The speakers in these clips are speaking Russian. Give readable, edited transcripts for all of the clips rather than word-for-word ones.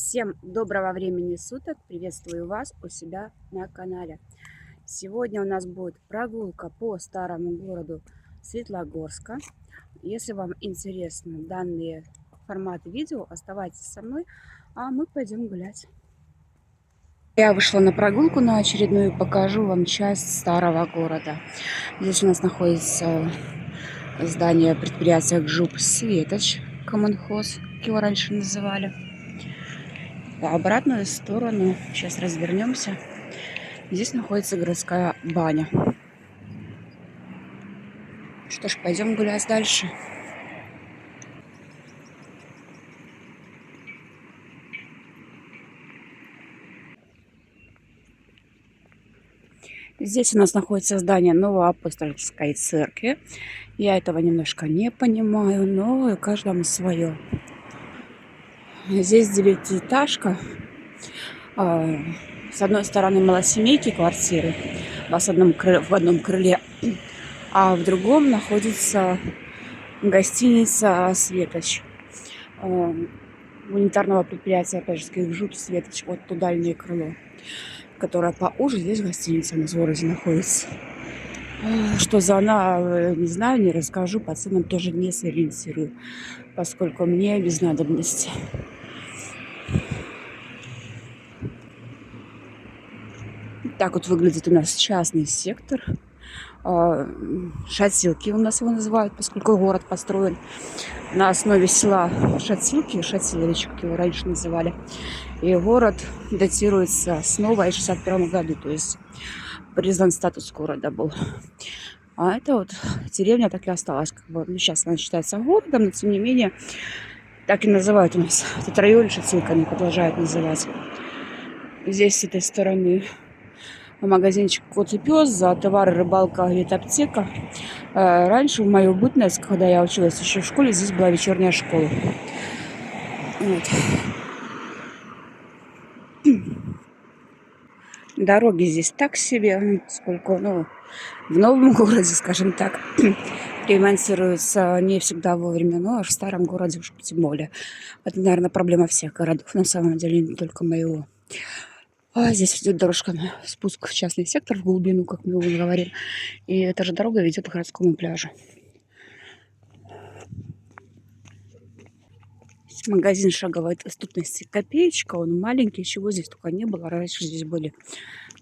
Всем доброго времени суток! Приветствую вас у себя на канале. Сегодня у нас будет прогулка по старому городу Светлогорска. Если вам интересны данные форматы видео, оставайтесь со мной, а мы пойдем гулять. Я вышла на прогулку на очередную, покажу вам часть старого города. Здесь у нас находится здание предприятия ГЖУП «Светоч», коммунхоз, как его раньше называли. По обратную сторону, сейчас развернемся, здесь находится городская баня. Что ж, пойдем гулять дальше. Здесь у нас находится здание Новоапостольской церкви. Я этого немножко не понимаю, но каждому свое. Здесь девятиэтажка. С одной стороны малосемейки квартиры в одном крыле, а в другом находится гостиница «Светоч». Гуманитарного предприятия, опять же, ГЖУП «Светоч», вот то дальнее крыло, которое поуже. Здесь гостиница у нас в городе находится. Что за она, не знаю, не расскажу, по ценам тоже не сориентирую, поскольку мне без надобности. Так вот выглядит у нас частный сектор. Шатилки у нас его называют, поскольку город построен на основе села Шатилки, Шатилович, как его раньше называли. И город датируется с новой 61 году, то есть признан статус города был. А это вот деревня так и осталась. Сейчас она считается городом, но тем не менее так и называют у нас. Этот район Шатилками продолжают называть. Здесь с этой стороны магазинчик «Кот и пес», за товары рыбалка, ветаптека. Раньше, в мою бытность, когда я училась еще в школе, здесь была вечерняя школа. Вот. Дороги здесь так себе, сколько, в новом городе, скажем так, ремонтируются не всегда вовремя, но в старом городе уж тем более. Это, наверное, проблема всех городов, на самом деле, не только моего. Здесь идет дорожка на спуск в частный сектор, в глубину, как мы уже говорим. И эта же дорога ведет к городскому пляжу. Магазин шаговой доступности «Копеечка». Он маленький, чего здесь только не было. Раньше здесь были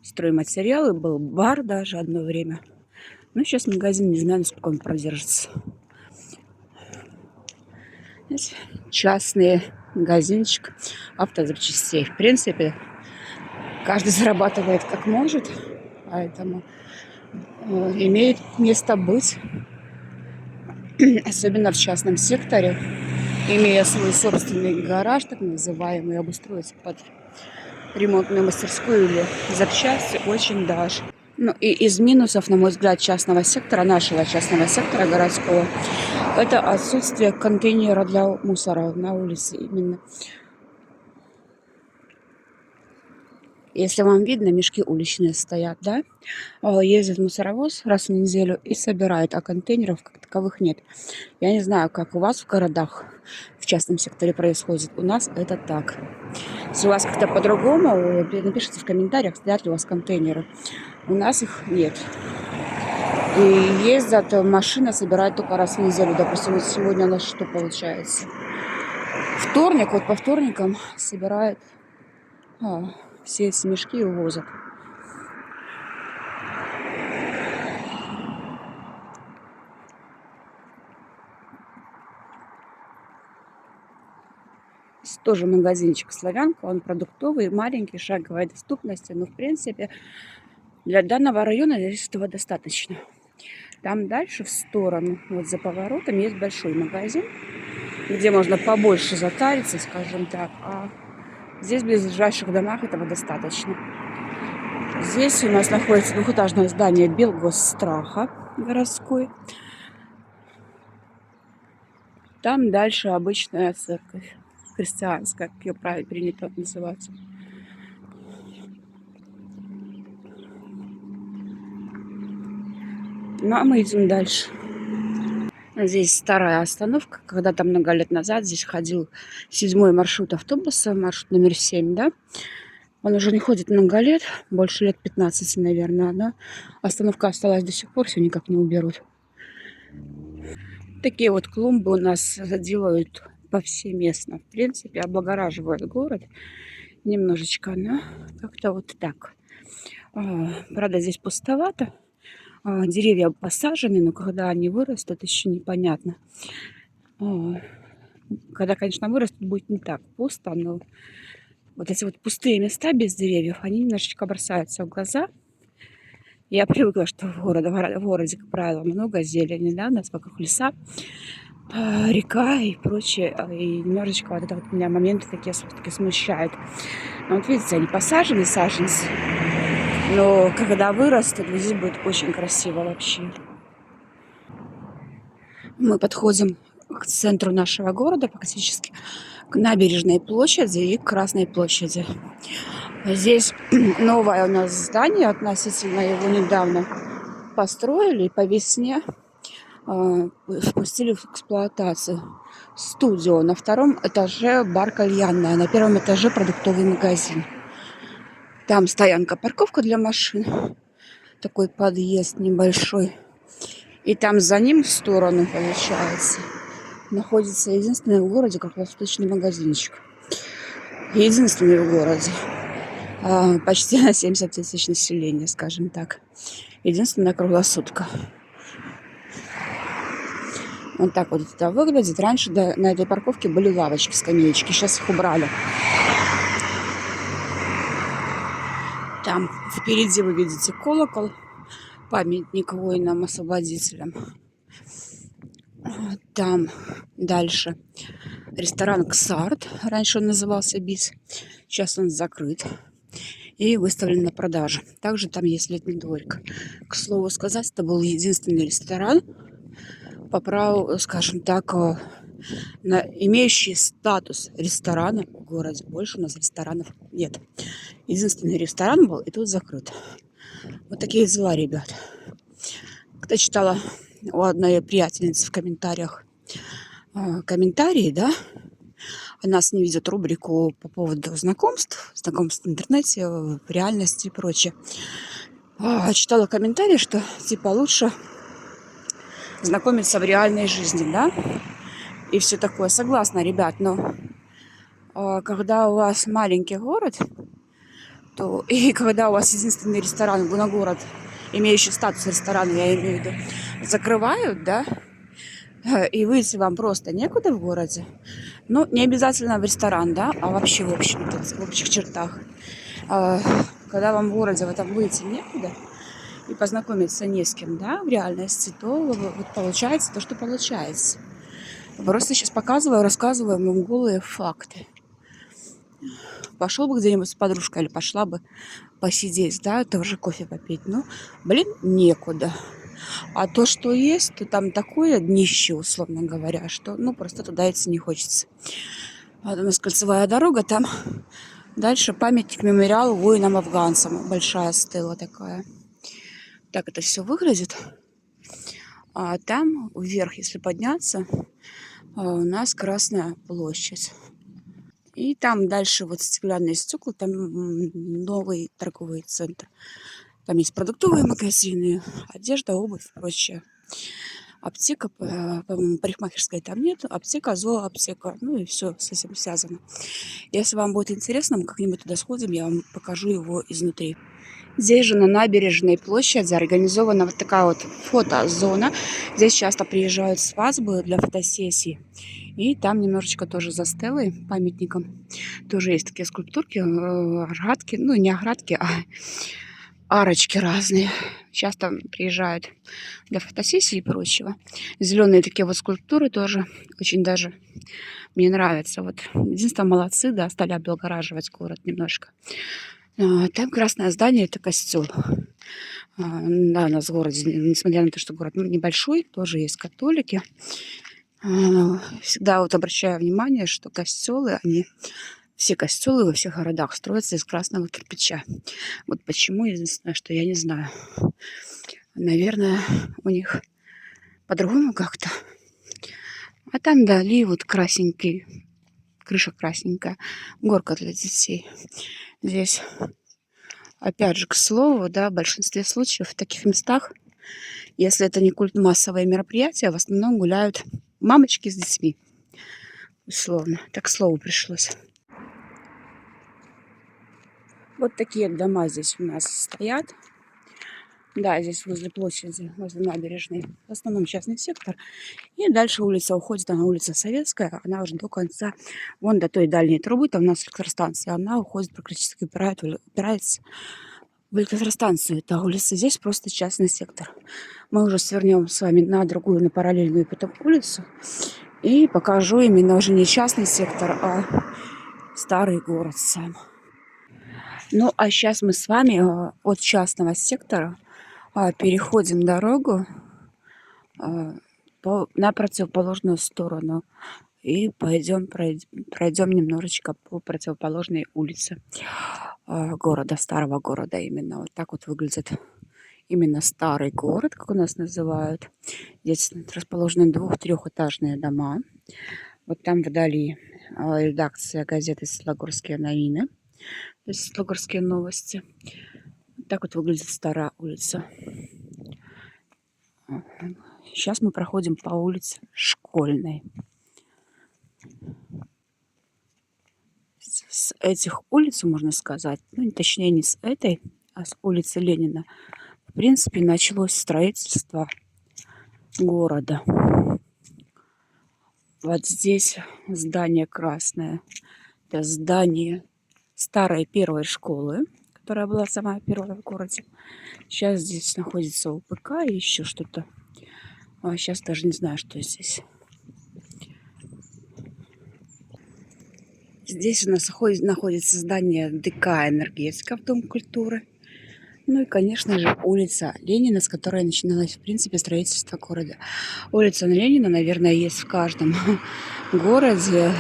стройматериалы, был бар даже одно время. Но сейчас магазин, не знаю, насколько он продержится. Здесь частный магазинчик автозапчастей. В принципе, каждый зарабатывает как может, поэтому имеет место быть, особенно в частном секторе, имея свой собственный гараж, так называемый, обустроиться под ремонтную мастерскую или запчасти очень даже. Ну и из минусов, на мой взгляд, частного сектора, нашего частного сектора городского, это отсутствие контейнера для мусора на улице именно. Если вам видно, мешки уличные стоят, да? Ездит мусоровоз раз в неделю и собирает, а контейнеров как таковых нет. Я не знаю, как у вас в городах, в частном секторе происходит. У нас это так. Если у вас как-то по-другому, напишите в комментариях, стоят ли у вас контейнеры. У нас их нет. И ездят, машина собирает только раз в неделю. Допустим, вот сегодня у нас что получается? Вторник, вот по вторникам собирает все эти мешки и увозят. Здесь тоже магазинчик «Славянка». Он продуктовый, маленький, шаговой доступности. Но, в принципе, для данного района здесь этого достаточно. Там дальше в сторону, вот за поворотом, есть большой магазин, где можно побольше затариться, скажем так. А здесь в ближайших домах этого достаточно. Здесь у нас находится двухэтажное здание Белгосстраха городской. Там дальше обычная церковь христианская, как ее правильно принято называть. Ну, а мы идем дальше. Здесь старая остановка. Когда-то много лет назад здесь ходил 7-й маршрут автобуса, маршрут номер 7, да? Он уже не ходит много лет, больше лет 15, наверное, да? Остановка осталась до сих пор, все никак не уберут. Такие вот клумбы у нас делают повсеместно. В принципе, облагораживают город немножечко, но как-то вот так. Правда, здесь пустовато. Деревья посажены, но когда они вырастут, еще непонятно. Когда, конечно, вырастут, будет не так пусто, но вот эти вот пустые места без деревьев, они немножечко бросаются в глаза. Я привыкла, что в городе, как правило, много зелени, да, у нас вокруг леса, река и прочее. И немножечко вот это вот меня моменты такие все-таки смущают. Но вот видите, они посажены, саженцы. Но когда вырастут, здесь будет очень красиво вообще. Мы подходим к центру нашего города, практически к набережной площади и к Красной площади. Здесь новое у нас здание, относительно его недавно построили, и по весне впустили в эксплуатацию. Студио. На 2-м этаже бар кальянная, на 1-м этаже продуктовый магазин. Там стоянка, парковка для машин. Такой подъезд небольшой. И там за ним в сторону, получается, находится единственный в городе круглосуточный магазинчик. Единственный в городе. Почти на 70 тысяч населения, скажем так. Единственная круглосутка. Вот так вот это выглядит. Раньше на этой парковке были лавочки, скамеечки. Сейчас их убрали. Там впереди вы видите колокол. Памятник воинам-освободителям. Там дальше ресторан «Ксарт». Раньше он назывался «Бис». Сейчас он закрыт и выставлен на продажу. Также там есть летний дворик. К слову сказать, это был единственный ресторан, по праву, скажем так, имеющий статус ресторана в городе. Больше у нас ресторанов нет. Единственный ресторан был, и тут закрыт. Вот такие дела, ребят. Кто читала у одной приятельницы в комментариях комментарии, да, она с ней ведет рубрику по поводу знакомств в интернете, в реальности и прочее. Читала комментарии, что типа лучше знакомиться в реальной жизни, да, и все такое. Согласна, ребят, но когда у вас маленький город, то и когда у вас единственный ресторан на город, имеющий статус ресторана, я имею в виду, закрывают, да, и выйти вам просто некуда в городе, ну, не обязательно в ресторан, да, а вообще в общих чертах. Когда вам в городе в этом выйти некуда и познакомиться не с кем, да, в реальности, то вот получается то, что получается. Просто сейчас показываю, рассказываю вам голые факты. Пошел бы где-нибудь с подружкой или пошла бы посидеть, да, тоже кофе попить. Ну, блин, некуда. А то, что есть, то там такое днище, условно говоря, что, ну, просто туда идти не хочется. Вот у нас кольцевая дорога, там дальше памятник, мемориал воинам-афганцам. Большая стела такая. Так это все выглядит. А там вверх, если подняться, у нас Красная площадь. И там дальше вот стеклянные стекла, там новый торговый центр. Там есть продуктовые магазины, одежда, обувь и прочее. Аптека, по-моему, парикмахерской там нет. Аптека, зооаптека, ну и все с этим связано. Если вам будет интересно, мы как-нибудь туда сходим, я вам покажу его изнутри. Здесь же на набережной площади организована вот такая вот фотозона. Здесь часто приезжают свадьбы для фотосессий. И там немножечко тоже за стелой, памятником, тоже есть такие скульптурки, оградки, ну не оградки, а арочки разные. Часто приезжают для фотосессий и прочего. Зеленые такие вот скульптуры тоже очень даже мне нравятся. Вот единственное, молодцы, да, стали облагораживать город немножко. Там красное здание, это костел. Да, у нас в городе, несмотря на то, что город небольшой, тоже есть католики. Всегда вот обращаю внимание, что костелы, все костелы во всех городах строятся из красного кирпича. Вот почему, единственное, что я не знаю. Наверное, у них по-другому как-то. А там вдали вот красненький, крыша красненькая, горка для детей. Здесь, опять же, к слову, да, в большинстве случаев в таких местах, если это не массовое мероприятие, в основном гуляют мамочки с детьми. Условно. Так к слову пришлось. Вот такие дома здесь у нас стоят. Да, здесь возле площади, возле набережной. В основном частный сектор. И дальше улица уходит, она улица Советская. Она уже до конца, вон до той дальней трубы, там у нас электростанция. Она уходит практически, упирается в электростанцию. Это улица. Здесь просто частный сектор. Мы уже свернем с вами на другую, на параллельную потом улицу. И покажу именно уже не частный сектор, а старый город сам. Ну, а сейчас мы с вами от частного сектора переходим дорогу на противоположную сторону и пройдем немножечко по противоположной улице города, старого города именно. Вот так вот выглядит именно старый город, как у нас называют. Здесь расположены двух-трехэтажные дома. Вот там вдали редакция газеты «Светлогорские новины», то есть «Светлогорские новости». Вот так вот выглядит старая улица. Сейчас мы проходим по улице Школьной. С этих улиц, можно сказать, ну, точнее, не с этой, а с улицы Ленина, в принципе, началось строительство города. Вот здесь здание красное. Это здание старой первой школы, которая была самая первая в городе. Сейчас здесь находится УПК и еще что-то. А сейчас даже не знаю, что здесь. Здесь у нас находится здание ДК «Энергетика» в Дом культуры. Ну и, конечно же, улица Ленина, с которой начиналось, в принципе, строительство города. Улица Ленина, наверное, есть в каждом городе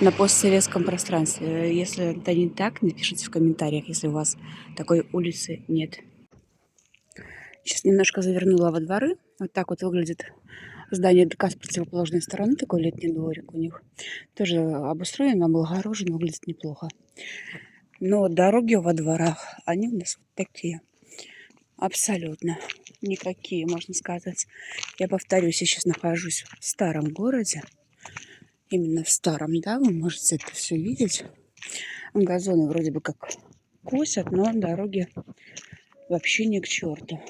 на постсоветском пространстве. Если это не так, напишите в комментариях, если у вас такой улицы нет. Сейчас немножко завернула во дворы. Вот так вот выглядит здание ДК с противоположной стороны. Такой летний дворик у них. Тоже обустроен, облагорожен, выглядит неплохо. Но дороги во дворах, они у нас вот такие. Абсолютно никакие, можно сказать. Я повторюсь, я сейчас нахожусь в старом городе. Именно в старом, да, вы можете это все видеть. Газоны вроде бы как косят, но дороги вообще ни к черту.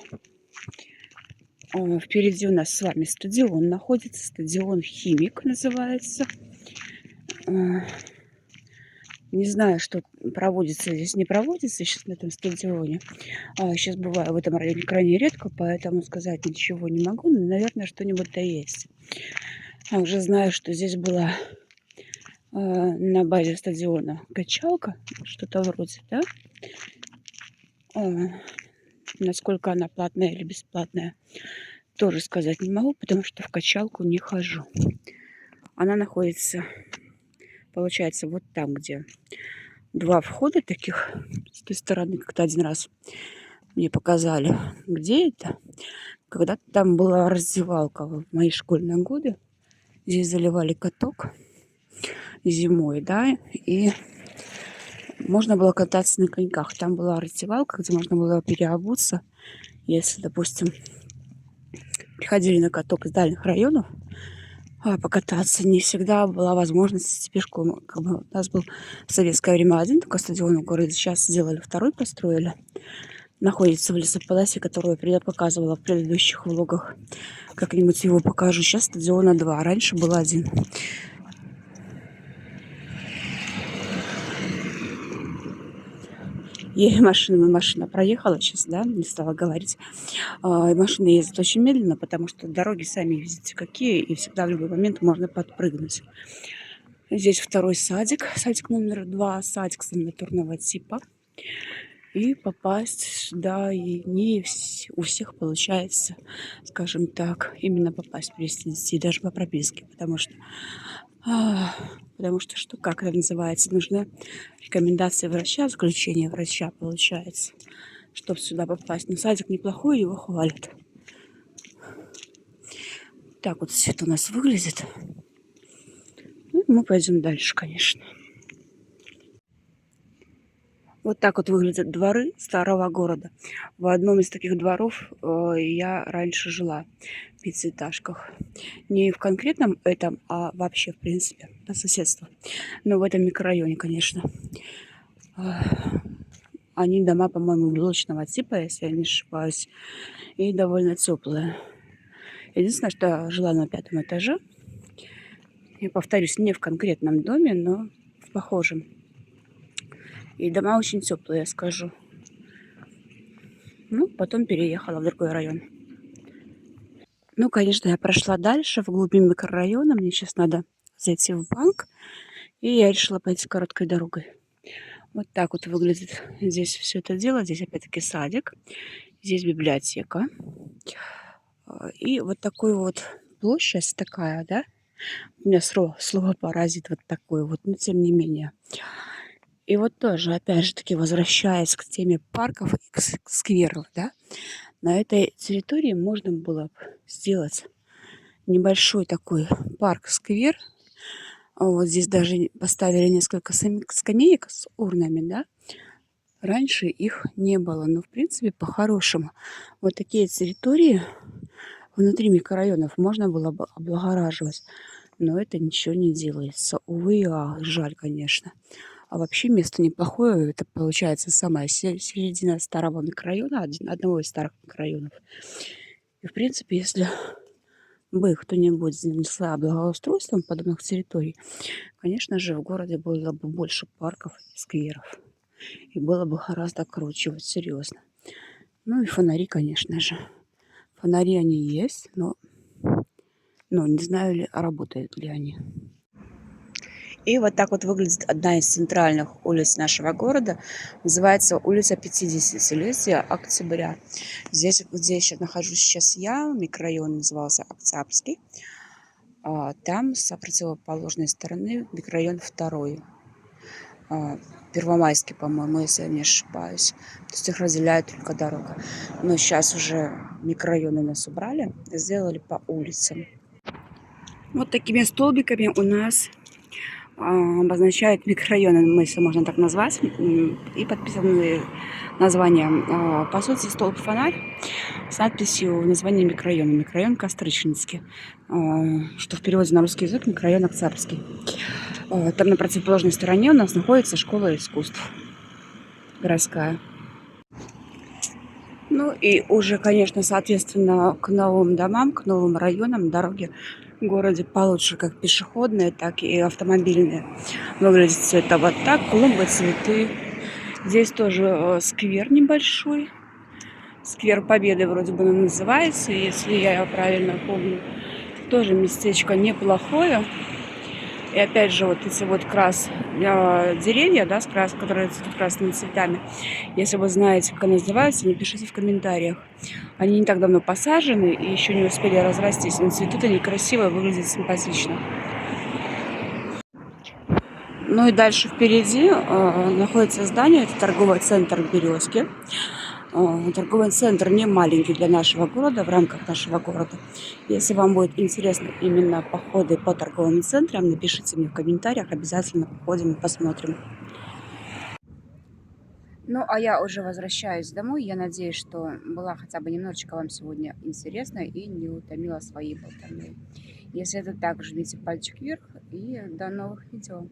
Впереди у нас с вами стадион находится. Стадион «Химик» называется. Не знаю, что проводится здесь, не проводится сейчас на этом стадионе. Сейчас бываю в этом районе крайне редко, поэтому сказать ничего не могу. Но, наверное, что-нибудь да есть. Уже знаю, что здесь была на базе стадиона качалка, что-то вроде, да? Насколько она платная или бесплатная, тоже сказать не могу, потому что в качалку не хожу. Она находится, получается, вот там, где два входа таких с той стороны. Как-то один раз мне показали, где это. Когда-то там была раздевалка в мои школьные годы. Здесь заливали каток зимой, да, и можно было кататься на коньках. Там была раздевалка, где можно было переобуться. Если, допустим, приходили на каток из дальних районов покататься, не всегда была возможность идти пешком. Как бы у нас был в советское время один только стадион в городе. Сейчас сделали второй, построили. Находится в лесополосе, которую я показывала в предыдущих влогах. Как-нибудь его покажу. Сейчас стадиона 2. Раньше был один. И машина проехала сейчас, да, не стала говорить. Машины ездят очень медленно, потому что дороги сами видите какие, и всегда в любой момент можно подпрыгнуть. Здесь второй садик, садик номер 2, садик санаторного типа. И попасть сюда и не у всех получается, скажем так, именно попасть, привести детей даже по прописке, потому что что, как это называется, нужны рекомендации врача, заключение врача получается, чтобы сюда попасть. Но садик неплохой, его хвалят. Так вот все это у нас выглядит. Ну, мы пойдем дальше, конечно. Вот так вот выглядят дворы старого города. В одном из таких дворов я раньше жила, в пятиэтажках. Не в конкретном этом, а вообще, в принципе, по соседству. Но в этом микрорайоне, конечно. Они дома, по-моему, блочного типа, если я не ошибаюсь, и довольно теплые. Единственное, что жила на 5-м этаже. Я повторюсь, не в конкретном доме, но в похожем. И дома очень теплые, я скажу. Ну, потом переехала в другой район. Ну, конечно, я прошла дальше, вглубь микрорайона. Мне сейчас надо зайти в банк. И я решила пойти короткой дорогой. Вот так вот выглядит здесь все это дело. Здесь опять-таки садик. Здесь библиотека. И вот такой вот площадь такая, да? У меня слово паразит вот такой вот, но тем не менее. И вот тоже, опять же таки, возвращаясь к теме парков и к скверов, да? На этой территории можно было бы сделать небольшой такой парк-сквер. Вот здесь даже поставили несколько скамеек с урнами, да. Раньше их не было, но в принципе по-хорошему вот такие территории внутри микрорайонов можно было бы облагораживать, но это ничего не делается. Увы, жаль, конечно. А вообще место неплохое. Это получается самая середина старого микрорайона, одного из старых микрорайонов. И в принципе, если бы кто-нибудь занялся благоустройством подобных территорий, конечно же, в городе было бы больше парков и скверов. И было бы гораздо круче, вот серьезно. Ну и фонари, конечно же. Фонари они есть, но не знаю ли, работают ли они. И вот так вот выглядит одна из центральных улиц нашего города. Называется улица 50-летия октября. Здесь, где я нахожусь сейчас я, микрорайон назывался Октябрьский. А там с противоположной стороны микрорайон 2. Первомайский, по-моему, если я не ошибаюсь. То есть их разделяет только дорога. Но сейчас уже микрорайоны нас убрали, сделали по улицам. Вот такими столбиками у нас обозначают микрорайоны, если можно так назвать, и подписаны названия. По сути, столб-фонарь с надписью название микрорайона. Микрорайон Костричницкий, что в переводе на русский язык микрорайон Октябрьский. Там на противоположной стороне у нас находится школа искусств городская. Ну и уже, конечно, соответственно, к новым домам, к новым районам дороги в городе получше как пешеходные, так и автомобильные. Выглядит все это вот так. Клумбы, цветы. Здесь тоже сквер небольшой. Сквер Победы вроде бы он называется, если я правильно помню. Тоже местечко неплохое. И опять же, вот эти вот деревья, да, которые цветут красными цветами. Если вы знаете, как они называются, напишите в комментариях. Они не так давно посажены и еще не успели разрастись. Но цветут они красиво, выглядят симпатично. Ну и дальше впереди находится здание, это торговый центр «Березки». Торговый центр не маленький для нашего города, в рамках нашего города. Если вам будет интересно именно походы по торговым центрам, напишите мне в комментариях, обязательно походим и посмотрим. Ну, а я уже возвращаюсь домой. Я надеюсь, что была хотя бы немножечко вам сегодня интересна и не утомила своей болтовней. Если это так, жмите пальчик вверх и до новых видео.